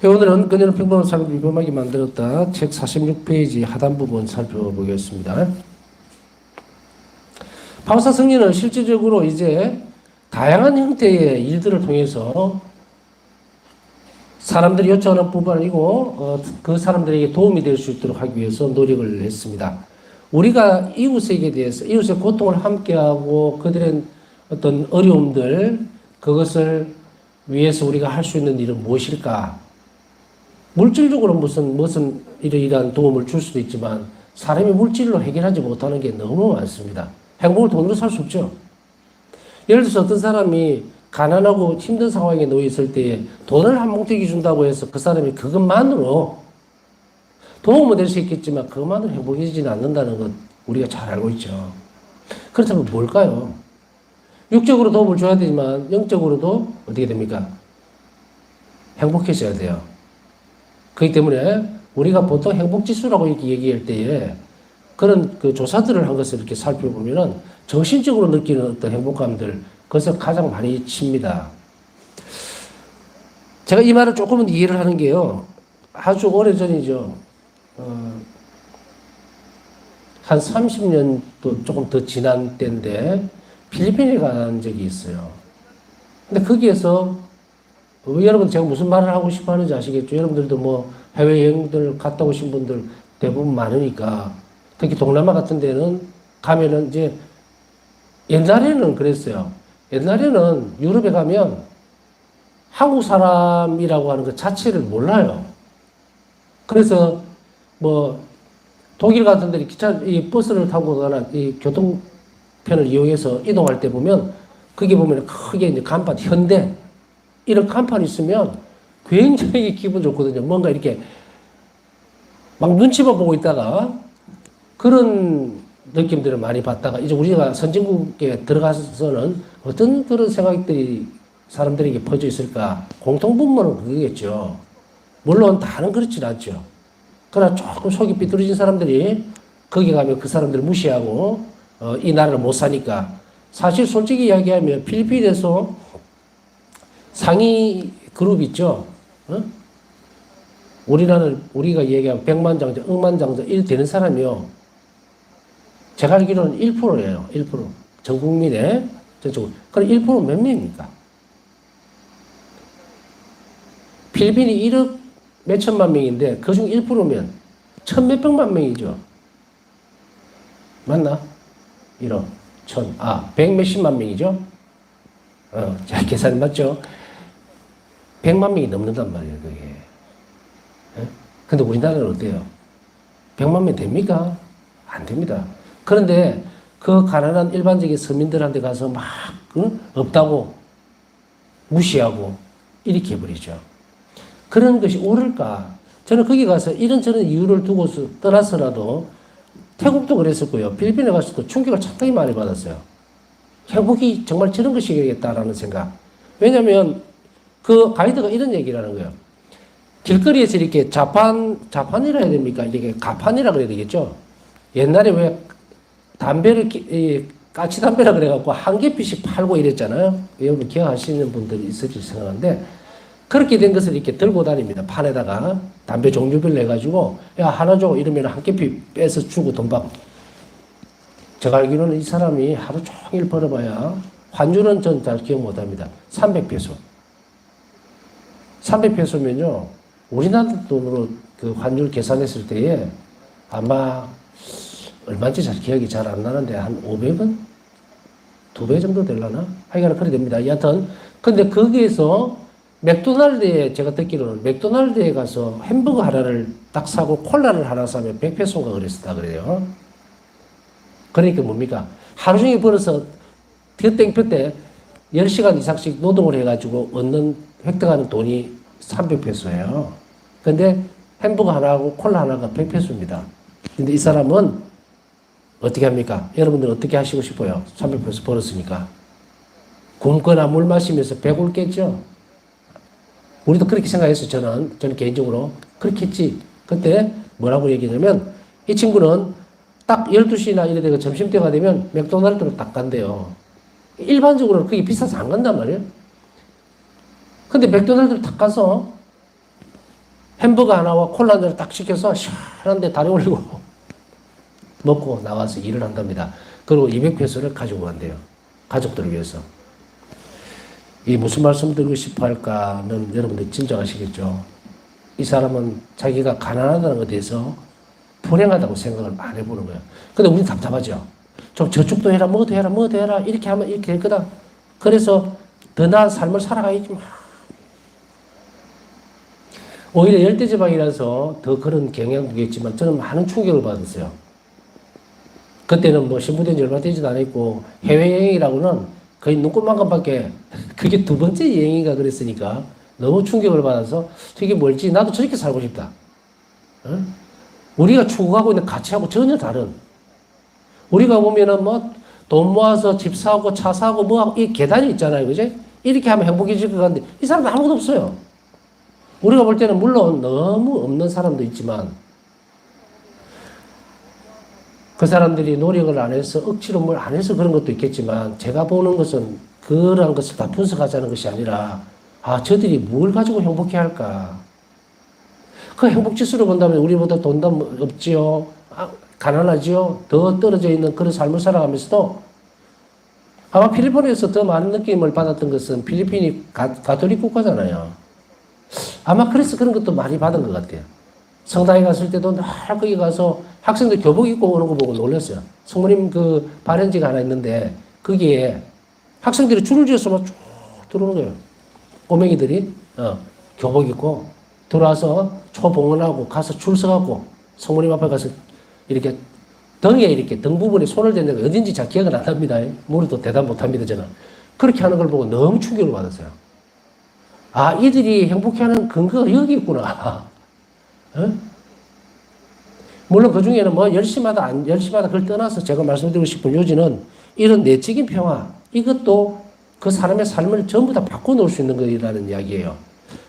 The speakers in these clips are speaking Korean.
오늘은 그녀는 평범한 삶을 위험하게 만들었다. 책 46페이지 하단 부분 살펴보겠습니다. 바오사 성리는 실질적으로 이제 다양한 형태의 일들을 통해서 사람들이 요청하는 부분 아니고 그 사람들에게 도움이 될 수 있도록 하기 위해서 노력을 했습니다. 우리가 이웃에게 대해서 이웃의 고통을 함께하고 그들의 어떤 어려움들 그것을 위해서 우리가 할 수 있는 일은 무엇일까? 물질적으로 무슨 이러이러한 도움을 줄 수도 있지만 사람이 물질로 해결하지 못하는 게 너무 많습니다. 행복을 돈으로 살 수 없죠. 예를 들어서 어떤 사람이 가난하고 힘든 상황에 놓여 있을 때에 돈을 한 뭉텅이 준다고 해서 그 사람이 그것만으로 도움은 될 수 있겠지만 그것만으로 행복해지지는 않는다는 것 우리가 잘 알고 있죠. 그렇다면 뭘까요? 육적으로 도움을 줘야 되지만 영적으로도 어떻게 됩니까? 행복해져야 돼요. 그렇기 때문에 우리가 보통 행복지수라고 이렇게 얘기할 때에 그런 그 조사들을 한 것을 이렇게 살펴보면은 정신적으로 느끼는 어떤 행복감들, 그것을 가장 많이 칩니다. 제가 이 말을 조금은 이해를 하는 게요. 아주 오래 전이죠. 한 30년도 조금 더 지난 때인데 필리핀에 간 적이 있어요. 근데 거기에서 여러분 제가 무슨 말을 하고 싶어 하는지 아시겠죠? 여러분들도 뭐 해외여행들 갔다 오신 분들 대부분 많으니까 특히 동남아 같은 데는 가면은 이제 옛날에는 그랬어요. 옛날에는 유럽에 가면 한국 사람이라고 하는 것 자체를 몰라요. 그래서 뭐 독일 같은 데 이 버스를 타고 가나 이 교통편을 이용해서 이동할 때 보면 거기 보면 크게 이제 간판 현대 이런 간판이 있으면 굉장히 기분 좋거든요. 뭔가 이렇게 막 눈치만 보고 있다가 그런 느낌들을 많이 받다가 이제 우리가 선진국에 들어가서는 어떤 그런 생각들이 사람들에게 퍼져 있을까? 공통분모는 그거겠죠. 물론 다는 그렇진 않죠. 그러나 조금 속이 삐뚤어진 사람들이 거기 가면 그 사람들을 무시하고 이 나라를 못 사니까 사실 솔직히 이야기하면 필리핀에서 상위 그룹 있죠. 어? 우리가 얘기하면 백만장자, 억만장자 일 되는 사람이요. 제가 알기로는 1%예요. 1%. 전 국민의 전적으로. 그럼 1% 몇 명입니까? 필리핀이 1억 몇천만 명인데 그중 1%면 천 몇백만 명이죠. 맞나? 1억, 천, 백 몇십만 명이죠? 자, 계산이 맞죠? 100만 명이 넘는단 말이에요, 그게. 근데 우리나라는 어때요? 100만 명 됩니까? 안 됩니다. 그런데 그 가난한 일반적인 서민들한테 가서 막 없다고 무시하고 이렇게 해버리죠. 그런 것이 옳을까? 저는 거기 가서 이런저런 이유를 두고서 떠나서라도 태국도 그랬었고요. 필리핀에 가서도 충격을 상당히 많이 받았어요. 행복이 정말 저런 것이겠다라는 생각. 왜냐하면 그 가이드가 이런 얘기를 하는 거예요. 길거리에서 이렇게 자판이라 해야 됩니까? 이렇게 가판이라 그래야 되겠죠? 옛날에 왜 담배를, 까치담배라 그래갖고 한 개피씩 팔고 이랬잖아요. 여러분 기억하시는 분들이 있을지 생각하는데, 그렇게 된 것을 이렇게 들고 다닙니다. 판에다가 담배 종류별로 해가지고, 야, 하나 줘. 이러면 한 개피 빼서 주고 돈 받고. 제가 알기로는 이 사람이 하루 종일 벌어봐야, 환율은 전 잘 기억 못 합니다. 300페소. 300페소면요, 우리나라 돈으로 그 환율 계산했을 때에 아마 얼마인지 잘 기억이 잘 안 나는데 한 500원? 2배 정도 되려나? 하여간 그래 됩니다. 여하튼 근데 거기에서 맥도날드에 제가 듣기로는 맥도날드에 가서 햄버거 하나를 딱 사고 콜라를 하나 사면 100페소가 그랬었다 그래요. 그러니까 뭡니까? 하루 종일 벌어서 땡볕 때 10시간 이상씩 노동을 해가지고 얻는 획득하는 돈이 300페소예요. 근데 햄버거 하나하고 콜라 하나가 100페소입니다. 근데 이 사람은 어떻게 합니까? 여러분들 어떻게 하시고 싶어요? 300페소 벌었으니까. 굶거나 물 마시면서 배고프겠죠? 우리도 그렇게 생각했어요. 저는 개인적으로. 그렇게 했지. 그때 뭐라고 얘기하냐면 이 친구는 딱 12시나 이래 되고 점심때가 되면 맥도날드로 딱 간대요. 일반적으로는 그게 비싸서 안 간단 말이에요. 근데 맥도날드를 딱 가서 햄버거 하나와 콜라 한 잔을 딱 시켜서 시원한데 다리 올리고 먹고 나와서 일을 한답니다. 그리고 200페소를 가지고 간대요. 가족들을 위해서. 이 무슨 말씀 드리고 싶어 할까는 여러분들 짐작하시겠죠. 이 사람은 자기가 가난하다는 것에 대해서 불행하다고 생각을 안 해보는 거예요. 근데 우린 답답하죠. 좀 저축도 해라, 뭐도 해라, 뭐도 해라, 이렇게 하면 이렇게 될 거다. 그래서 더 나은 삶을 살아가야지. 오히려 열대지방이라서 더 그런 경향도 있지만 저는 많은 충격을 받았어요. 그때는 뭐 신부된 지 얼마 되지도 않았고 해외여행이라고는 거의 눈꽃만큼밖에 그게 두 번째 여행인가 그랬으니까 너무 충격을 받아서 저게 뭘지 나도 저렇게 살고 싶다. 어? 우리가 추구하고 있는 가치하고 전혀 다른. 우리가 보면은 뭐 돈 모아서 집 사고 차 사고 뭐 이 계단이 있잖아요. 그지? 이렇게 하면 행복해질 것 같은데 이 사람은 아무것도 없어요. 우리가 볼 때는 물론 너무 없는 사람도 있지만 그 사람들이 노력을 안 해서 억지로 뭘 안 해서 그런 것도 있겠지만 제가 보는 것은 그러한 것을 다 분석하자는 것이 아니라 저들이 뭘 가지고 행복해 할까? 그 행복 지수를 본다면 우리보다 돈도 없지요. 가난하지요. 더 떨어져 있는 그런 삶을 살아가면서도 아마 필리핀에서 더 많은 느낌을 받았던 것은 필리핀이 가톨릭 국가잖아요. 아마 그래서 그런 것도 많이 받은 것 같아요. 성당에 갔을 때도 늘 거기 가서 학생들 교복 입고 오는 거 보고 놀랐어요. 성모님 그 발연지가 하나 있는데 거기에 학생들이 줄을 지어서 막 쭉 들어오는 거예요. 꼬맹이들이 교복 입고 들어와서 초봉헌하고 가서 줄 서갖고 성모님 앞에 가서 이렇게 등에 이렇게 등 부분에 손을 댄 데가 어딘지 잘 기억은 안 납니다. 모르도 대답 못 합니다, 저는. 그렇게 하는 걸 보고 너무 충격을 받았어요. 이들이 행복해하는 근거가 여기 있구나. 물론 그 중에는 뭐 열심하다, 안 열심하다 그걸 떠나서 제가 말씀드리고 싶은 요지는 이런 내적인 평화, 이것도 그 사람의 삶을 전부 다 바꿔놓을 수 있는 것이라는 이야기예요.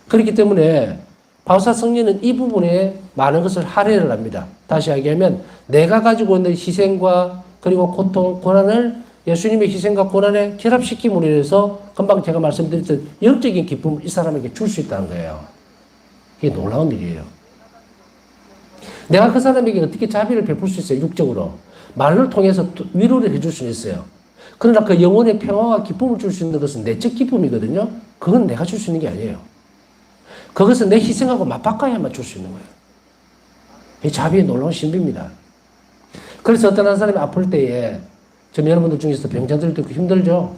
그렇기 때문에 바우사 성리는 이 부분에 많은 것을 할애를 합니다. 다시 이야기하면 내가 가지고 있는 희생과 그리고 고통, 고난을 예수님의 희생과 고난에 결합시킴으로 인해서 금방 제가 말씀드렸던 영적인 기쁨을 이 사람에게 줄 수 있다는 거예요. 이게 놀라운 일이에요. 내가 그 사람에게 어떻게 자비를 베풀 수 있어요? 육적으로. 말을 통해서 위로를 해줄 수 있어요. 그러나 그 영혼의 평화와 기쁨을 줄 수 있는 것은 내적 기쁨이거든요. 그건 내가 줄 수 있는 게 아니에요. 그것은 내 희생하고 맞바꿔야만 줄 수 있는 거예요. 이 자비의 놀라운 신비입니다. 그래서 어떤 한 사람이 아플 때에 좀 여러분들 중에서 병자들도 힘들죠.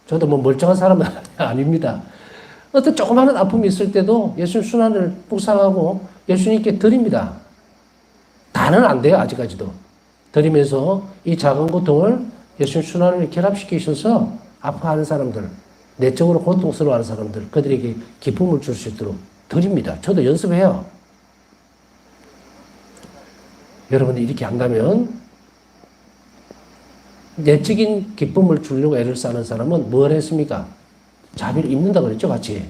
저도 뭐 멀쩡한 사람은 아닙니다. 어떤 조그마한 아픔이 있을 때도 예수님 순환을 묵상하고 예수님께 드립니다. 다는 안 돼요, 아직까지도. 드리면서 이 작은 고통을 예수님 순환을 결합시키셔서 아파하는 사람들, 내적으로 고통스러워하는 사람들, 그들에게 기쁨을 줄 수 있도록 드립니다. 저도 연습해요. 여러분이 이렇게 한다면 내적인 기쁨을 주려고 애를 쓰는 사람은 뭘 했습니까? 자비를 입는다 그랬죠, 같이.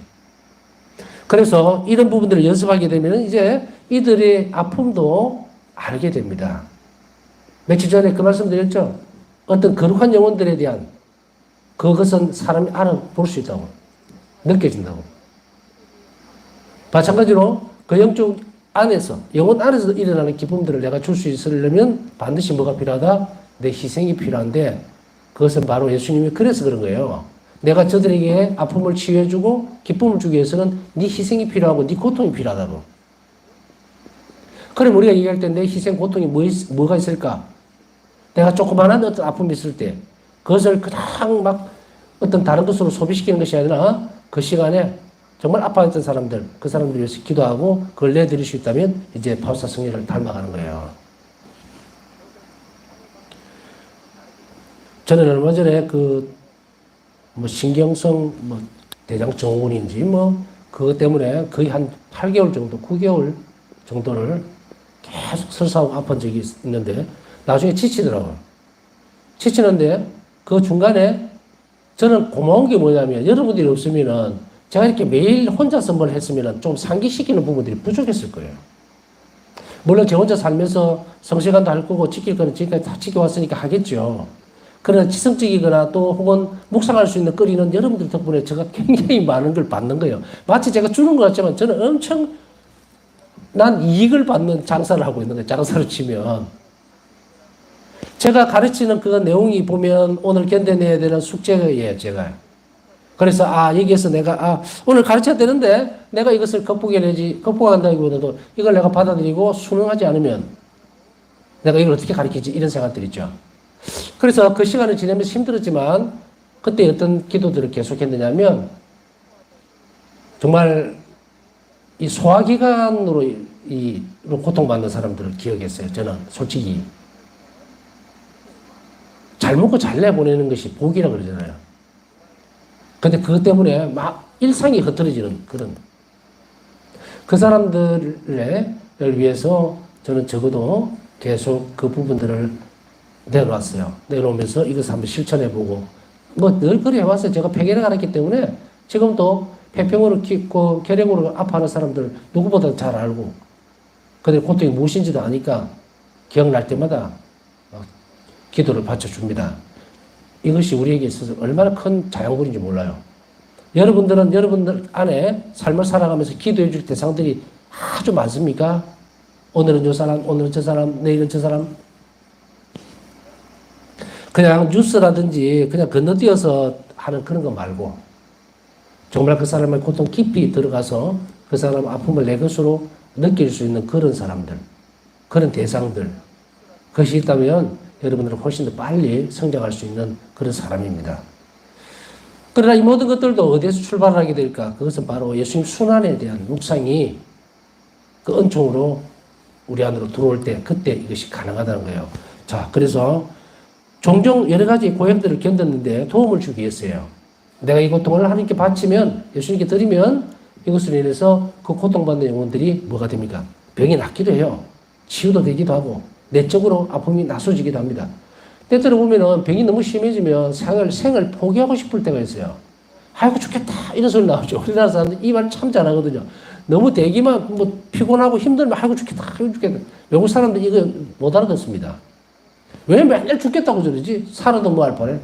그래서 이런 부분들을 연습하게 되면 이제 이들의 아픔도 알게 됩니다. 며칠 전에 그 말씀 드렸죠? 어떤 거룩한 영혼들에 대한 그것은 사람이 알아볼 수 있다고. 느껴진다고. 마찬가지로 그 영적 안에서, 영혼 안에서 일어나는 기쁨들을 내가 줄 수 있으려면 반드시 뭐가 필요하다? 내 희생이 필요한데 그것은 바로 예수님이 그래서 그런 거예요. 내가 저들에게 아픔을 치유해주고 기쁨을 주기 위해서는 네 희생이 필요하고 네 고통이 필요하다고. 그럼 우리가 얘기할 때 내 희생, 고통이 뭐가 있을까? 내가 조그마한 어떤 아픔이 있을 때 그것을 그냥 막 어떤 다른 것으로 소비시키는 것이 아니라 그 시간에 정말 아파했던 사람들, 그 사람들 위해서 기도하고 그걸 내드릴 수 있다면 이제 바우사 성리를 닮아가는 거예요. 저는 얼마 전에 신경성 대장 증후군인지 그것 때문에 거의 한 8개월 정도, 9개월 정도를 계속 설사하고 아픈 적이 있는데 나중에 지치더라고요. 지치는데 그 중간에 저는 고마운 게 뭐냐면 여러분들이 없으면은 제가 이렇게 매일 혼자서 뭘 했으면은 좀 상기시키는 부분들이 부족했을 거예요. 물론 제 혼자 살면서 성실감도 할 거고 지킬 거는 지금까지 다 지켜왔으니까 하겠죠. 그러나 지성적이거나 또 혹은 묵상할 수 있는 거리는 여러분들 덕분에 제가 굉장히 많은 걸 받는 거예요. 마치 제가 주는 것 같지만 저는 엄청 난 이익을 받는 장사를 하고 있는 거예요. 장사를 치면. 제가 가르치는 그 내용이 보면 오늘 견뎌내야 되는 숙제예요, 제가. 그래서, 여기에서 내가, 오늘 가르쳐야 되는데, 내가 이것을 극복해내지, 극복한다기보다도 이걸 내가 받아들이고 순응하지 않으면 내가 이걸 어떻게 가르치지? 이런 생각들이 있죠. 그래서 그 시간을 지내면서 힘들었지만, 그때 어떤 기도들을 계속했느냐면, 정말 이 소화기관으로 고통받는 사람들을 기억했어요. 저는 솔직히. 잘 먹고 잘 내보내는 것이 복이라 그러잖아요. 근데 그것 때문에 막 일상이 흐트러지는 그런. 그 사람들을 위해서 저는 적어도 계속 그 부분들을 내놓았어요. 내놓으면서 이것을 한번 실천해보고. 뭐 늘 그래 해왔어요. 제가 폐결핵 앓았기 때문에 지금도 폐병으로 깊고 결핵으로 아파하는 사람들 누구보다 잘 알고. 근데 고통이 무엇인지도 아니까 기억날 때마다 기도를 바쳐줍니다. 이것이 우리에게 있어서 얼마나 큰 자양분인지 몰라요. 여러분들은 여러분들 안에 삶을 살아가면서 기도해 줄 대상들이 아주 많습니까? 오늘은 저 사람, 오늘은 저 사람, 내일은 저 사람. 그냥 뉴스라든지 그냥 건너뛰어서 하는 그런 거 말고 정말 그 사람의 고통 깊이 들어가서 그 사람 아픔을 내 것으로 느낄 수 있는 그런 사람들, 그런 대상들. 그것이 있다면 여러분들은 훨씬 더 빨리 성장할 수 있는 그런 사람입니다. 그러나 이 모든 것들도 어디에서 출발하게 될까? 그것은 바로 예수님 순환에 대한 묵상이 그 은총으로 우리 안으로 들어올 때 그때 이것이 가능하다는 거예요. 자, 그래서 종종 여러 가지 고행들을 견뎠는데 도움을 주기 위해서요. 내가 이 고통을 하나님께 바치면, 예수님께 드리면 이것으로 인해서 그 고통받는 영혼들이 뭐가 됩니까? 병이 낫기도 해요. 치유도 되기도 하고 내적으로 아픔이 나서지기도 합니다. 때때로 보면은 병이 너무 심해지면 생을 포기하고 싶을 때가 있어요. 아이고 죽겠다 이런 소리 나오죠. 우리나라 사람들 이 말 참 잘하거든요. 너무 대기만 뭐 피곤하고 힘들면 아이고 죽겠다 아이고 죽겠다. 외국 사람들 이거 못 알아듣습니다. 왜 맨날 죽겠다고 저러지? 살아도 뭐 할 뻔해.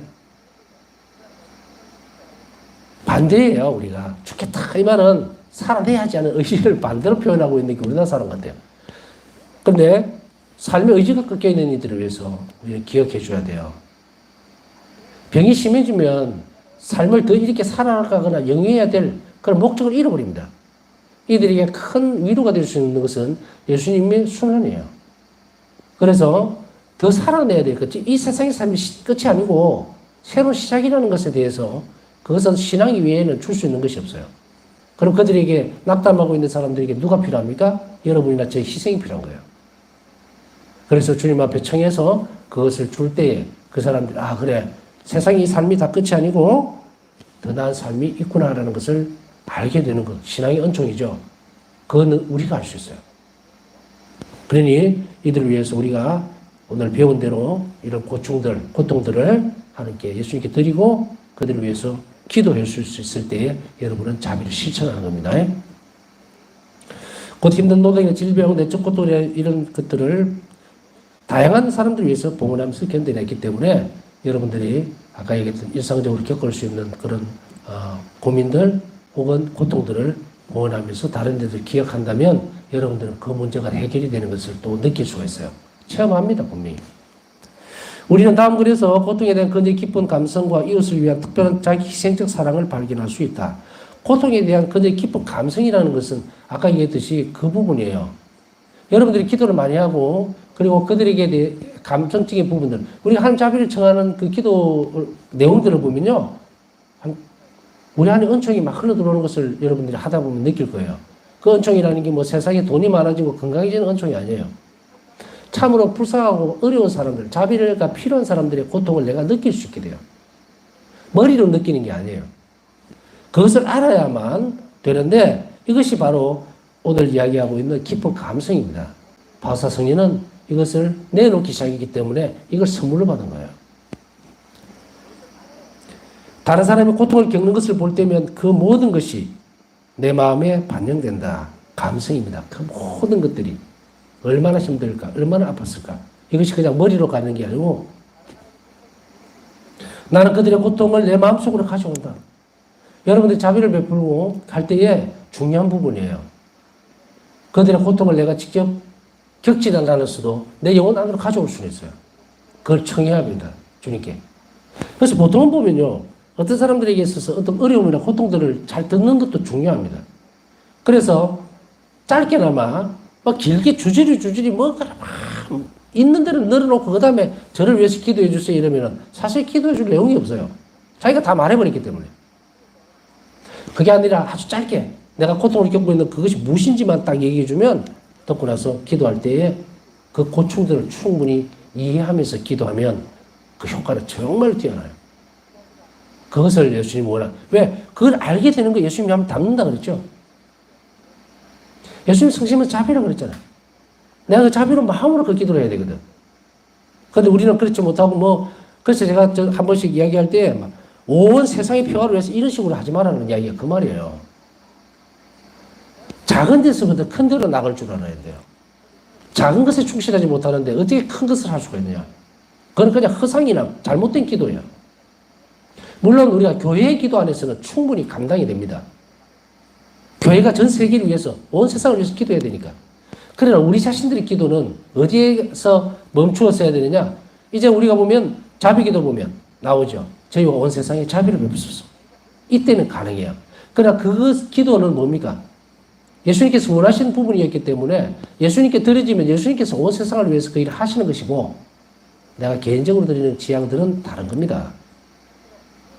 반대예요. 우리가 죽겠다 이 말은 살아내야지 하는 의지를 반대로 표현하고 있는 게 우리나라 사람 같아요. 근데 삶의 의지가 꺾여 있는 이들을 위해서 우리는 기억해 줘야 돼요. 병이 심해지면 삶을 더 이렇게 살아가거나 영위해야 될 그런 목적을 잃어버립니다. 이들에게 큰 위로가 될 수 있는 것은 예수님의 순환이에요. 그래서 더 살아내야 될 것, 이 세상의 삶이 끝이 아니고 새로운 시작이라는 것에 대해서 그것은 신앙 이외에는 줄 수 있는 것이 없어요. 그럼 그들에게 낙담하고 있는 사람들에게 누가 필요합니까? 여러분이나 제 희생이 필요한 거예요. 그래서 주님 앞에 청해서 그것을 줄 때에 그 사람들이 그래 세상의 이 삶이 다 끝이 아니고 더 나은 삶이 있구나라는 것을 알게 되는 것. 신앙의 은총이죠. 그건 우리가 알 수 있어요. 그러니 이들을 위해서 우리가 오늘 배운 대로 이런 고통들을 하나님께 예수님께 드리고 그들을 위해서 기도할 수 있을 때에 여러분은 자비를 실천하는 겁니다. 곧 힘든 노동이나 질병, 내적 고통 이런 것들을 다양한 사람들을 위해서 봉헌하면서 견뎌냈기 때문에 여러분들이 아까 얘기했던 일상적으로 겪을 수 있는 그런 고민들 혹은 고통들을 봉헌하면서 다른 데들 기억한다면 여러분들은 그 문제가 해결이 되는 것을 또 느낄 수가 있어요. 체험합니다, 분명히. 우리는 다음 글에서 고통에 대한 굉장히 깊은 감성과 이웃을 위한 특별한 자기 희생적 사랑을 발견할 수 있다. 고통에 대한 굉장히 깊은 감성이라는 것은 아까 얘기했듯이 그 부분이에요. 여러분들이 기도를 많이 하고 그리고 그들에게 대해 감정적인 부분들, 우리가 하나님 자비를 청하는 그 기도 내용들을 보면요. 우리 안에 은총이 막 흘러들어오는 것을 여러분들이 하다 보면 느낄 거예요. 그 은총이라는 게 뭐 세상에 돈이 많아지고 건강해지는 은총이 아니에요. 참으로 불쌍하고 어려운 사람들, 자비가 필요한 사람들의 고통을 내가 느낄 수 있게 돼요. 머리로 느끼는 게 아니에요. 그것을 알아야만 되는데 이것이 바로 오늘 이야기하고 있는 깊은 감성입니다. 바사 성인은 이것을 내놓기 시작이기 때문에 이걸 선물로 받은 거예요. 다른 사람이 고통을 겪는 것을 볼 때면 그 모든 것이 내 마음에 반영된다. 감성입니다. 그 모든 것들이 얼마나 힘들까, 얼마나 아팠을까. 이것이 그냥 머리로 가는 게 아니고 나는 그들의 고통을 내 마음속으로 가져온다. 여러분들이 자비를 베풀고 갈 때에 중요한 부분이에요. 그들의 고통을 내가 직접 겪지는 않았어도 내 영혼 안으로 가져올 수는 있어요. 그걸 청해야 합니다. 주님께. 그래서 보통은 보면요. 어떤 사람들에게 있어서 어떤 어려움이나 고통들을 잘 듣는 것도 중요합니다. 그래서 짧게나마 길게 주저리 뭔가 막 있는 대로 늘어놓고 그 다음에 저를 위해서 기도해 주세요 이러면은 사실 기도해 줄 내용이 없어요. 자기가 다 말해버렸기 때문에. 그게 아니라 아주 짧게 내가 고통을 겪고 있는 그것이 무엇인지만 딱 얘기해 주면 듣고 나서 기도할 때에 그 고충들을 충분히 이해하면서 기도하면 그 효과는 정말 뛰어나요. 그것을 예수님이 왜? 그걸 알게 되는 거 예수님이 하면 닮는다 그랬죠. 예수님 성심은 자비라고 그랬잖아요. 내가 그 자비로 마음으로 그 기도를 해야 되거든. 그런데 우리는 그렇지 못하고 그래서 제가 한 번씩 이야기할 때 온 세상의 평화를 위해서 이런 식으로 하지 말라는 이야기가 그 말이에요. 작은 데서부터 큰 데로 나갈 줄 알아야 돼요. 작은 것에 충실하지 못하는데 어떻게 큰 것을 할 수가 있느냐. 그건 그냥 허상이나 잘못된 기도예요. 물론 우리가 교회의 기도 안에서는 충분히 감당이 됩니다. 교회가 전 세계를 위해서, 온 세상을 위해서 기도해야 되니까. 그러나 우리 자신들의 기도는 어디에서 멈추어서 해야 되느냐? 이제 우리가 보면 자비기도 보면 나오죠. 저희와 온 세상에 자비를 베푸소서. 이때는 가능해요. 그러나 그 기도는 뭡니까? 예수님께서 원하시는 부분이었기 때문에 예수님께 드려지면 예수님께서 온 세상을 위해서 그 일을 하시는 것이고 내가 개인적으로 드리는 지향들은 다른 겁니다.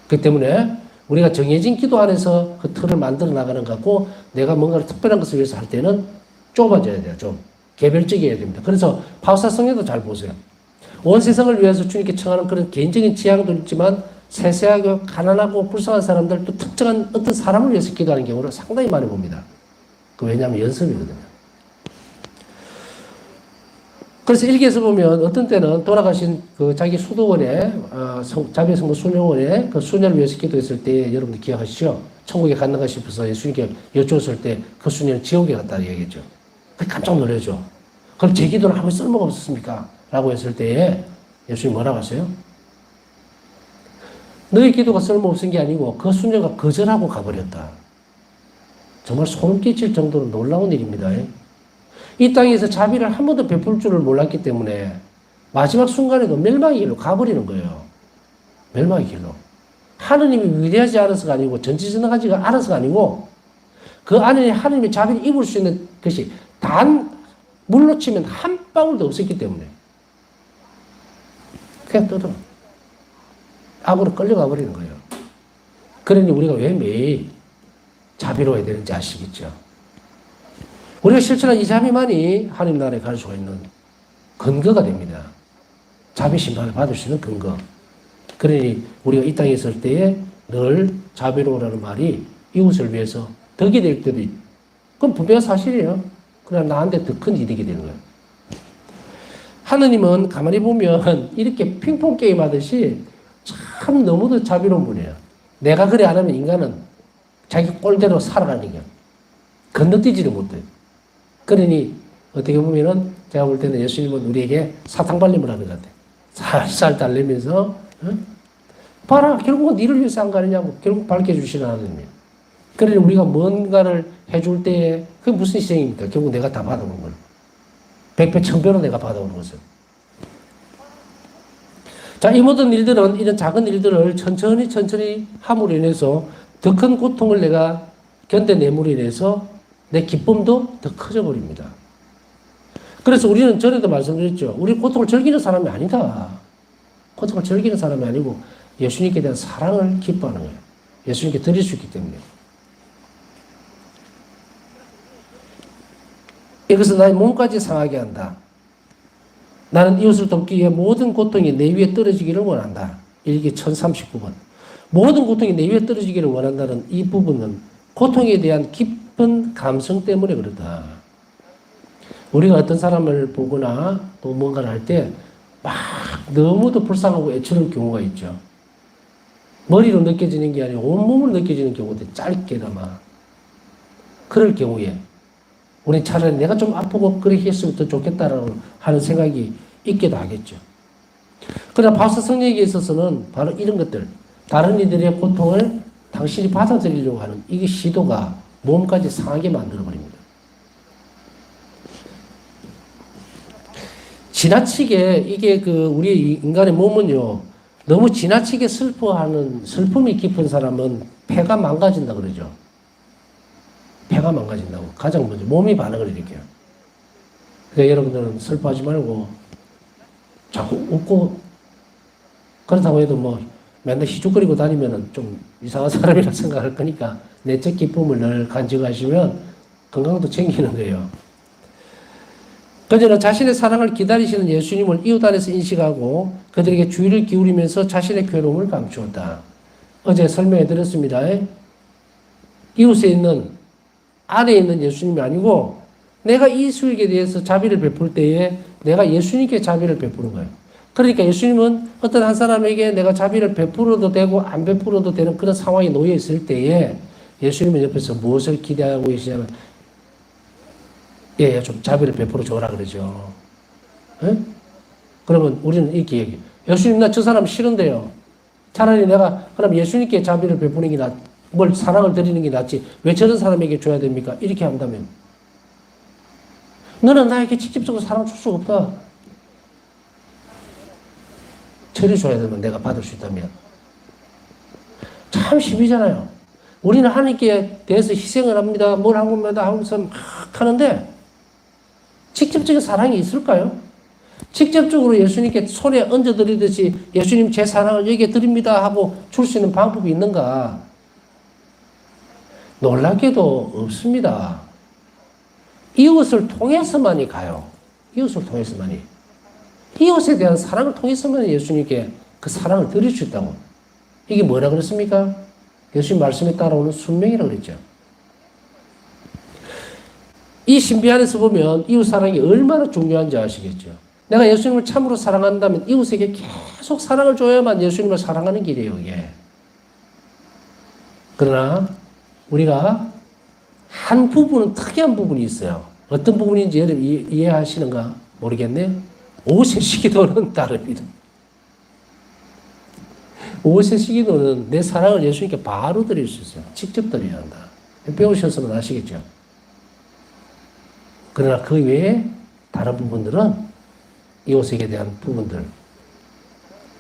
그렇기 때문에 우리가 정해진 기도 안에서 그 틀을 만들어 나가는 것 같고 내가 뭔가를 특별한 것을 위해서 할 때는 좁아져야 돼요. 좀 개별적이어야 됩니다. 그래서 파우사 성경도 잘 보세요. 온 세상을 위해서 주님께 청하는 그런 개인적인 지향도 있지만 세세하고 가난하고 불쌍한 사람들 또 특정한 어떤 사람을 위해서 기도하는 경우를 상당히 많이 봅니다. 왜냐하면 연습이거든요. 그래서 일기에서 보면 어떤 때는 돌아가신 그 자기 수도원에 자비 성모 수녀원에 그 수녀를 위해서 기도했을 때 여러분들 기억하시죠? 천국에 갔는가 싶어서 예수님께 여쭈었을 때 그 수녀는 지옥에 갔다는 얘기했죠. 깜짝 놀라죠. 그럼 제 기도는 아무 쓸모가 없었습니까? 라고 했을 때에 예수님이 뭐라고 하세요? 너의 기도가 쓸모없은 게 아니고 그 수녀가 거절하고 가버렸다. 정말 소름 끼칠 정도로 놀라운 일입니다. 이 땅에서 자비를 한 번도 베풀 줄을 몰랐기 때문에 마지막 순간에도 멸망의 길로 가버리는 거예요. 멸망의 길로. 하느님이 위대하지 않아서가 아니고 전지전능하지 않아서가 아니고 그 안에 하느님의 자비를 입을 수 있는 것이 단 물로 치면 한 방울도 없었기 때문에 그냥 떠들어. 악으로 끌려가 버리는 거예요. 그러니 우리가 왜 매일 자비로워야 되는지 아시겠죠? 우리가 실천한 이 자비만이 하나님 나라에 갈 수가 있는 근거가 됩니다. 자비 심판을 받을 수 있는 근거. 그러니 우리가 이 땅에 있을 때에 늘 자비로우라는 말이 이웃을 위해서 덕이 될 때도 있고 그건 분명한 사실이에요. 그러나 나한테 더 큰 이득이 되는 거예요. 하느님은 가만히 보면 이렇게 핑퐁 게임 하듯이 참 너무도 자비로운 분이에요. 내가 그래 안 하면 인간은 자기 꼴대로 살아가는 게 건너뛰지를 못해요. 그러니 어떻게 보면은 제가 볼 때는 예수님은 우리에게 사탕발림을 하는 것 같아요. 살살 달래면서 봐라 결국은 니를 위해서 한 거 아니냐고 결국 밝혀주시는 하나님이에요. 그러니 우리가 뭔가를 해줄 때에 그게 무슨 희생입니까? 결국 내가 다 받아오는 거예요. 백배 천배로 내가 받아오는 것을. 자, 이 모든 일들은 이런 작은 일들을 천천히 함으로 인해서 더 큰 고통을 내가 견뎌내므로 인해서 내 기쁨도 더 커져 버립니다. 그래서 우리는 전에도 말씀드렸죠. 우리 고통을 즐기는 사람이 아니다. 고통을 즐기는 사람이 아니고 예수님께 대한 사랑을 기뻐하는 거예요. 예수님께 드릴 수 있기 때문에. 이것은 나의 몸까지 상하게 한다. 나는 이웃을 돕기 위해 모든 고통이 내 위에 떨어지기를 원한다. 일기 1039번. 모든 고통이 내 위에 떨어지기를 원한다는 이 부분은 고통에 대한 깊은 감성 때문에 그렇다. 우리가 어떤 사람을 보거나 또 뭔가를 할 때 막 너무도 불쌍하고 애처로운 경우가 있죠. 머리로 느껴지는 게 아니고 온몸으로 느껴지는 경우도 짧게나마. 그럴 경우에 우리 차라리 내가 좀 아프고 그렇게 했으면 더 좋겠다라고 하는 생각이 있기도 하겠죠. 그러나 바울서 성령에게 있어서는 바로 이런 것들, 다른 이들의 고통을 당신이 받아들이려고 하는 이 시도가 몸까지 상하게 만들어버립니다. 지나치게 이게 우리 인간의 몸은요, 너무 지나치게 슬퍼하는, 슬픔이 깊은 사람은 폐가 망가진다 그러죠. 폐가 망가진다고. 가장 먼저 몸이 반응을 일으켜요. 그러니까 여러분들은 슬퍼하지 말고 자꾸 웃고, 그렇다고 해도 뭐 맨날 희죽거리고 다니면은 좀 이상한 사람이라 생각할 거니까 내적 기쁨을 늘 간직하시면 건강도 챙기는 거예요. 그저는 자신의 사랑을 기다리시는 예수님을 이웃 안에서 인식하고 그들에게 주의를 기울이면서 자신의 괴로움을 감추었다. 어제 설명해 드렸습니다. 이웃에 있는, 안에 있는 예수님이 아니고 내가 이웃에게 대해서 자비를 베풀 때에 내가 예수님께 자비를 베푸는 거예요. 그러니까 예수님은 어떤 한 사람에게 내가 자비를 베풀어도 되고 안 베풀어도 되는 그런 상황에 놓여 있을 때에 예수님은 옆에서 무엇을 기대하고 계시냐면 좀 자비를 베풀어 줘라 그러죠. 에? 그러면 우리는 이렇게 얘기해요. 예수님, 나 저 사람 싫은데요. 차라리 내가 그럼 예수님께 자비를 베푸는 게 뭘 사랑을 드리는 게 낫지. 왜 저런 사람에게 줘야 됩니까? 이렇게 한다면. 너는 나에게 직접적으로 사랑 줄 수가 없다. 처리 줘야 되면 내가 받을 수 있다면. 참 심이잖아요. 우리는 하나님께 대해서 희생을 합니다. 뭘 한 겁니다. 하면서 막 하는데 직접적인 사랑이 있을까요? 직접적으로 예수님께 손에 얹어드리듯이 예수님 제 사랑을 여기에 드립니다 하고 줄 수 있는 방법이 있는가? 놀랍게도 없습니다. 이웃을 통해서만이 가요. 이웃을 통해서만이. 이웃에 대한 사랑을 통해서만 예수님께 그 사랑을 드릴 수 있다고. 이게 뭐라 그랬습니까? 예수님 말씀에 따라오는 순명이라고 그랬죠. 이 신비 안에서 보면 이웃 사랑이 얼마나 중요한지 아시겠죠. 내가 예수님을 참으로 사랑한다면 이웃에게 계속 사랑을 줘야만 예수님을 사랑하는 길이에요, 이게. 그러나 우리가 한 부분은 특이한 부분이 있어요. 어떤 부분인지 여러분 이해하시는가 모르겠네. 5세시 기도는 다릅니다. 5세시 기도는 내 사랑을 예수님께 바로 드릴 수 있어요. 직접 드려야 한다. 배우셨으면 아시겠죠. 그러나 그 외에 다른 부분들은 이웃에게 대한 부분들,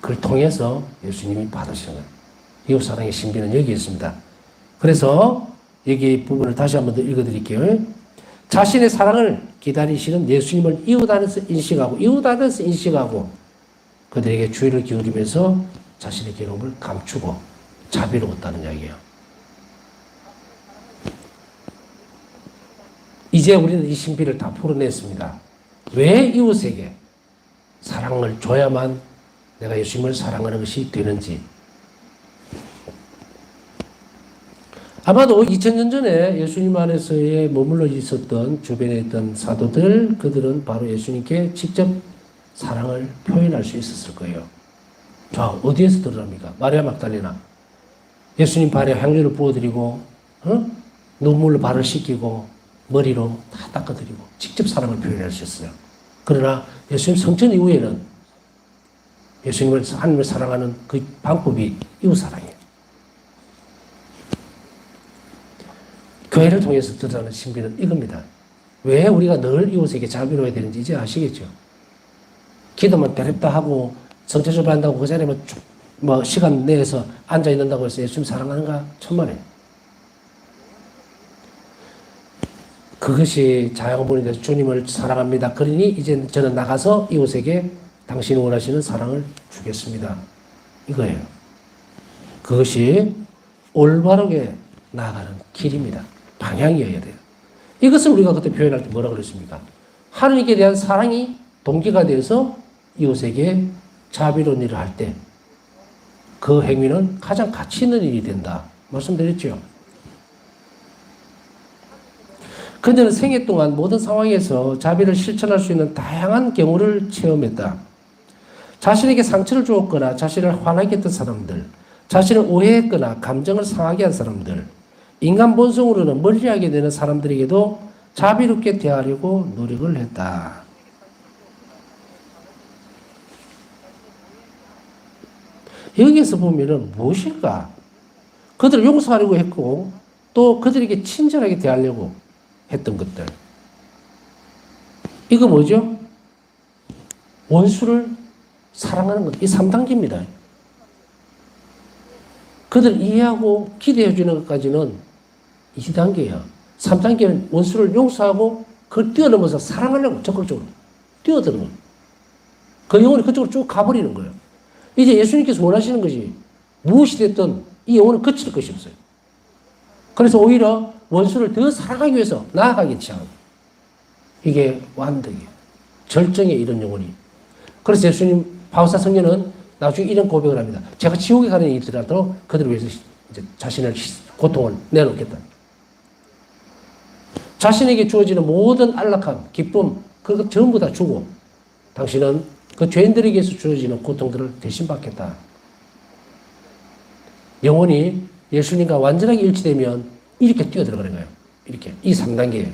그걸 통해서 예수님이 받으시는 거예요. 이웃 사랑의 신비는 여기 있습니다. 그래서 여기 부분을 다시 한 번 더 읽어드릴게요. 자신의 사랑을 기다리시는 예수님을 이웃 안에서 인식하고 그들에게 주의를 기울이면서 자신의 괴로움을 감추고 자비로웠다는 이야기예요. 이제 우리는 이 신비를 다 풀어냈습니다. 왜 이웃에게 사랑을 줘야만 내가 예수님을 사랑하는 것이 되는지. 아마도 2000년 전에 예수님 안에서의 머물러 있었던 주변에 있던 사도들, 그들은 바로 예수님께 직접 사랑을 표현할 수 있었을 거예요. 자, 어디에서 들으랍니까? 마리아 막달레나. 예수님 발에 향유를 부어드리고, 눈물로 발을 씻기고, 머리로 다 닦아드리고, 직접 사랑을 표현할 수 있어요. 그러나 예수님 성천 이후에는 예수님을, 하나님을 사랑하는 그 방법이 이웃사랑이에요. 교회를 통해서 드러나는 신비는 이겁니다. 왜 우리가 늘 이웃에게 자비로워야 되는지 이제 아시겠죠? 기도만 때렸다 하고 성체조배 한다고 그 자리에 뭐 시간 내에서 앉아있는다고 해서 예수님 사랑하는가? 천만에. 그것이 자양분이 돼서 주님을 사랑합니다. 그러니 이제 저는 나가서 이웃에게 당신이 원하시는 사랑을 주겠습니다. 이거예요. 그것이 올바르게 나아가는 길입니다. 방향이어야 돼요. 이것을 우리가 그때 표현할 때 뭐라고 그랬습니까? 하나님께 대한 사랑이 동기가 돼서 이웃에게 자비로운 일을 할 때 그 행위는 가장 가치 있는 일이 된다. 말씀드렸죠? 그녀는 생애 동안 모든 상황에서 자비를 실천할 수 있는 다양한 경우를 체험했다. 자신에게 상처를 주었거나 자신을 화나게 했던 사람들, 자신을 오해했거나 감정을 상하게 한 사람들, 인간 본성으로는 멀리하게 되는 사람들에게도 자비롭게 대하려고 노력을 했다. 여기에서 보면은 무엇일까? 그들을 용서하려고 했고 또 그들에게 친절하게 대하려고 했던 것들. 이거 뭐죠? 원수를 사랑하는 것. 이 3단계입니다. 그들 이해하고 기대해 주는 것까지는 2단계야. 3단계는 원수를 용서하고 그걸 뛰어넘어서 사랑하려고 적극적으로 뛰어드는 거예요. 그 영혼이 그쪽으로 쭉 가버리는 거예요. 이제 예수님께서 원하시는 것이 무엇이 됐든 이 영혼을 거칠 것이 없어요. 그래서 오히려 원수를 더 사랑하기 위해서 나아가기 시작하는 거예요. 이게 완덕이에요. 절정에 이른 영혼이. 그래서 예수님, 바울사 성녀는 나중에 이런 고백을 합니다. 제가 지옥에 가는 이들이라도 그들을 위해서 이제 자신의 고통을 내놓겠다. 자신에게 주어지는 모든 안락함, 기쁨, 그것 전부 다 주고 당신은 그 죄인들에게서 주어지는 고통들을 대신 받겠다. 영혼이 예수님과 완전하게 일치되면 이렇게 뛰어들어가는 거예요. 이렇게. 이 3단계예요.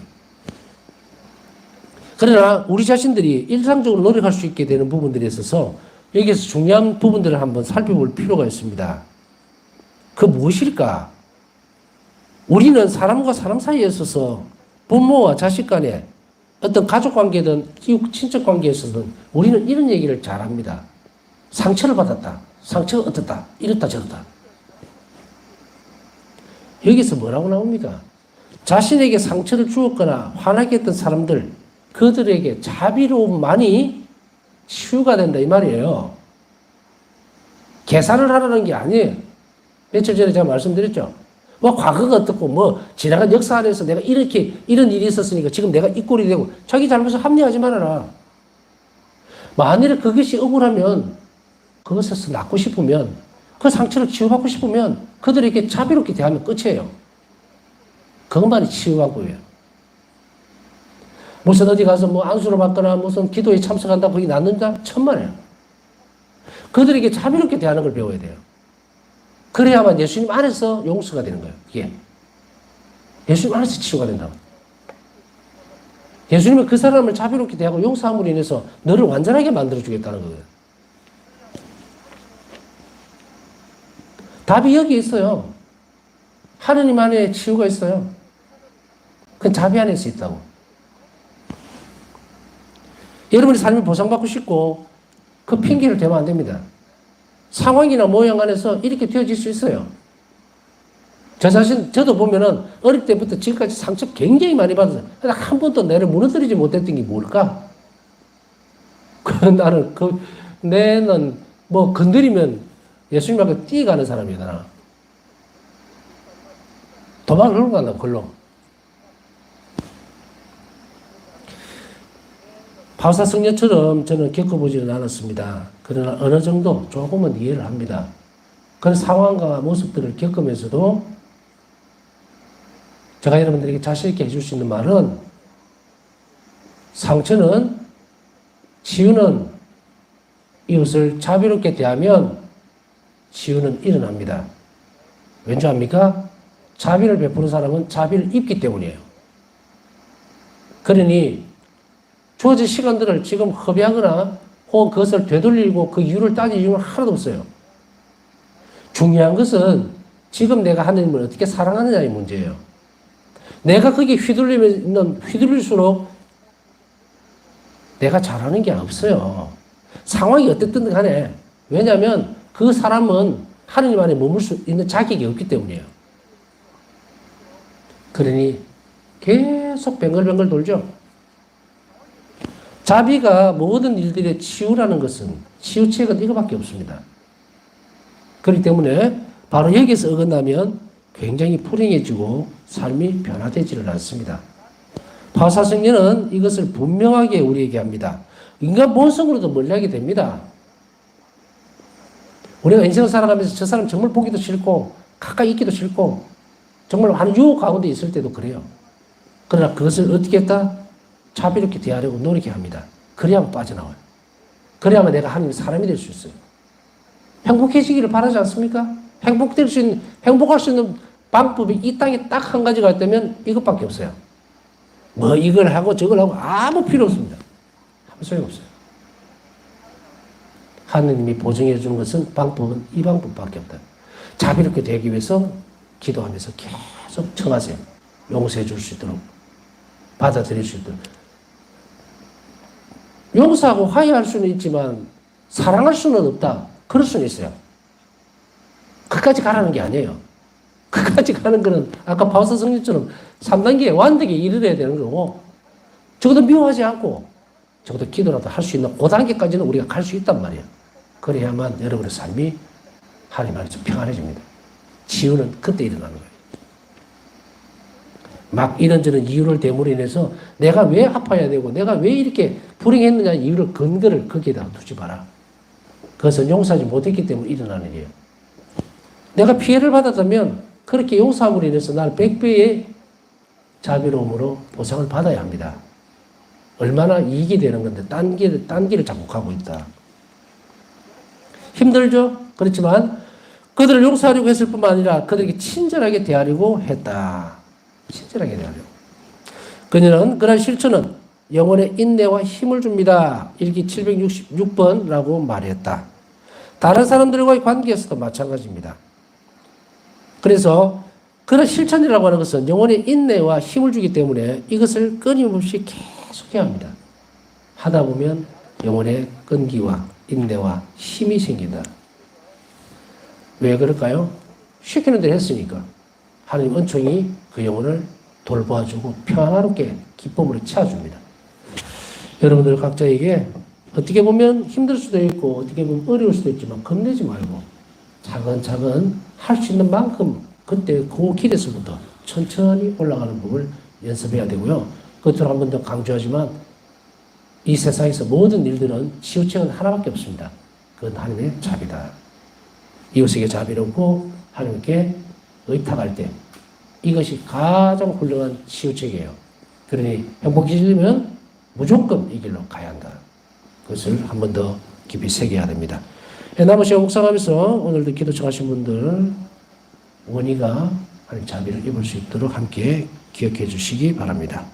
그러나 우리 자신들이 일상적으로 노력할 수 있게 되는 부분들에 있어서 여기에서 중요한 부분들을 한번 살펴볼 필요가 있습니다. 그 무엇일까? 우리는 사람과 사람 사이에 있어서 부모와 자식 간에 어떤 가족 관계든 이웃 친척 관계에 있어서는 우리는 이런 얘기를 잘 합니다. 상처를 받았다. 상처가 어떻다. 이렇다 저렇다. 여기서 뭐라고 나옵니까? 자신에게 상처를 주었거나 화나게 했던 사람들, 그들에게 자비로움만이 치유가 된다 이 말이에요. 계산을 하라는 게 아니에요. 며칠 전에 제가 말씀드렸죠. 뭐 과거가 어떻고 뭐 지나간 역사 안에서 내가 이렇게 이런 일이 있었으니까 지금 내가 이 꼴이 되고 자기 잘못을 합리화하지 말아라. 만일에 그것이 억울하면 그것에서 낫고 싶으면 그 상처를 치유받고 싶으면 그들에게 자비롭게 대하면 끝이에요. 그것만이 치유하고요. 무슨 어디 가서 뭐 안수를 받거나 무슨 기도에 참석한다 거기 낫는다? 천만에요. 그들에게 자비롭게 대하는 걸 배워야 돼요. 그래야만 예수님 안에서 용서가 되는 거예요. 이게. 예수님 안에서 치유가 된다고. 예수님은 그 사람을 자비롭게 대하고 용서함으로 인해서 너를 완전하게 만들어주겠다는 거예요. 답이 여기 있어요. 하느님 안에 치유가 있어요. 그건 자비 안에서 있다고. 여러분의 삶을 보상받고 싶고 그 핑계를 대면 안 됩니다. 상황이나 모양 안에서 이렇게 되어질 수 있어요. 저도 보면은 어릴 때부터 지금까지 상처 굉장히 많이 받았어요. 그러나 한 번도 내를 무너뜨리지 못했던 게 뭘까? 나는 내는 뭐 건드리면 예수님 앞에 뛰어가는 사람이잖아. 도망을 흘러 간다, 걸로. 바울사 성녀처럼 저는 겪어보지는 않았습니다. 그러나 어느 정도 조금은 이해를 합니다. 그런 상황과 모습들을 겪으면서도 제가 여러분들에게 자신 있게 해줄 수 있는 말은 상처는, 치유는 이웃을 자비롭게 대하면 치유는 일어납니다. 왠지 압니까? 자비를 베푸는 사람은 자비를 입기 때문이에요. 그러니 주어진 시간들을 지금 허비하거나 혹은 그것을 되돌리고 그 이유를 따질 이유는 하나도 없어요. 중요한 것은 지금 내가 하나님을 어떻게 사랑하느냐의 문제예요. 내가 거기에 휘둘릴수록 내가 잘하는 게 없어요. 상황이 어땠든 간에. 왜냐하면 그 사람은 하나님 안에 머물 수 있는 자격이 없기 때문이에요. 그러니 계속 뱅글뱅글 돌죠. 자비가 모든 일들의 치유라는 것은, 치유책은 이거밖에 없습니다. 그렇기 때문에 바로 여기서 어긋나면 굉장히 불행해지고 삶이 변화되지를 않습니다. 바울사 성녀는 이것을 분명하게 우리에게 합니다. 인간 본성으로도 멀리하게 됩니다. 우리가 인생을 살아가면서 저 사람 정말 보기도 싫고 가까이 있기도 싫고 정말 많은 유혹 가운데 있을 때도 그래요. 그러나 그것을 어떻게 했다? 자비롭게 대하려고 노력해야 합니다. 그래야만 빠져나와요. 그래야만 내가 하나님의 사람이 될 수 있어요. 행복해지기를 바라지 않습니까? 행복할 수 있는 방법이 이 땅에 딱 한 가지가 있다면 이것밖에 없어요. 뭐 이걸 하고 저걸 하고 아무 필요 없습니다. 아무 소용없어요. 하느님이 보증해 주는 것은 방법은 이 방법밖에 없다. 자비롭게 되기 위해서 기도하면서 계속 청하세요. 용서해 줄 수 있도록, 받아들일 수 있도록. 용서하고 화해할 수는 있지만 사랑할 수는 없다. 그럴 수는 있어요. 그까지 가라는 게 아니에요. 그까지 가는 거는 아까 바오사 성령처럼 3단계 완벽에 이르러야 되는 거고, 적어도 미워하지 않고 적어도 기도라도 할 수 있는 그 단계까지는 우리가 갈 수 있단 말이에요. 그래야만 여러분의 삶이 하나님 안에서 평안해집니다. 치유는 그때 일어나는 거예요. 막 이런저런 이유를 대물로 인해서 내가 왜 아파야 되고 내가 왜 이렇게 불행했느냐 이유를 근거를 거기에다 두지 마라. 그것은 용서하지 못했기 때문에 일어나는 일이에요. 내가 피해를 받았다면 그렇게 용서함으로 인해서 나는 100배의 자비로움으로 보상을 받아야 합니다. 얼마나 이익이 되는 건데 딴 길을 자꾸 가고 있다. 힘들죠? 그렇지만 그들을 용서하려고 했을 뿐만 아니라 그들에게 친절하게 대하려고 했다. 친절하게 대하려고. 그녀는 그런 실천은 영혼의 인내와 힘을 줍니다. 일기 766번라고 말했다. 다른 사람들과의 관계에서도 마찬가지입니다. 그래서 그런 실천이라고 하는 것은 영혼의 인내와 힘을 주기 때문에 이것을 끊임없이 계속해야 합니다. 하다 보면 영혼의 끈기와 인내와 힘이 생긴다. 왜 그럴까요? 시키는 대로 했으니까. 하나님 은총이 그 영혼을 돌봐주고 평안하게 기쁨으로 채워줍니다. 여러분들 각자에게 어떻게 보면 힘들 수도 있고 어떻게 보면 어려울 수도 있지만 겁내지 말고 차근차근 할 수 있는 만큼 그때 그 길에서부터 천천히 올라가는 법을 연습해야 되고요. 그것을 한 번 더 강조하지만 이 세상에서 모든 일들은 치우책은 하나밖에 없습니다. 그건 하나님의 자비다. 이웃에게 자비롭고 하나님께 의탁할 때 이것이 가장 훌륭한 치유책이에요. 그러니 행복해지려면 무조건 이 길로 가야 한다. 그것을 한 번 더 깊이 새겨야 됩니다. 남은 시간 묵상하면서 오늘도 기도 청하신 분들 원희가 하나님 자비를 입을 수 있도록 함께 기억해 주시기 바랍니다.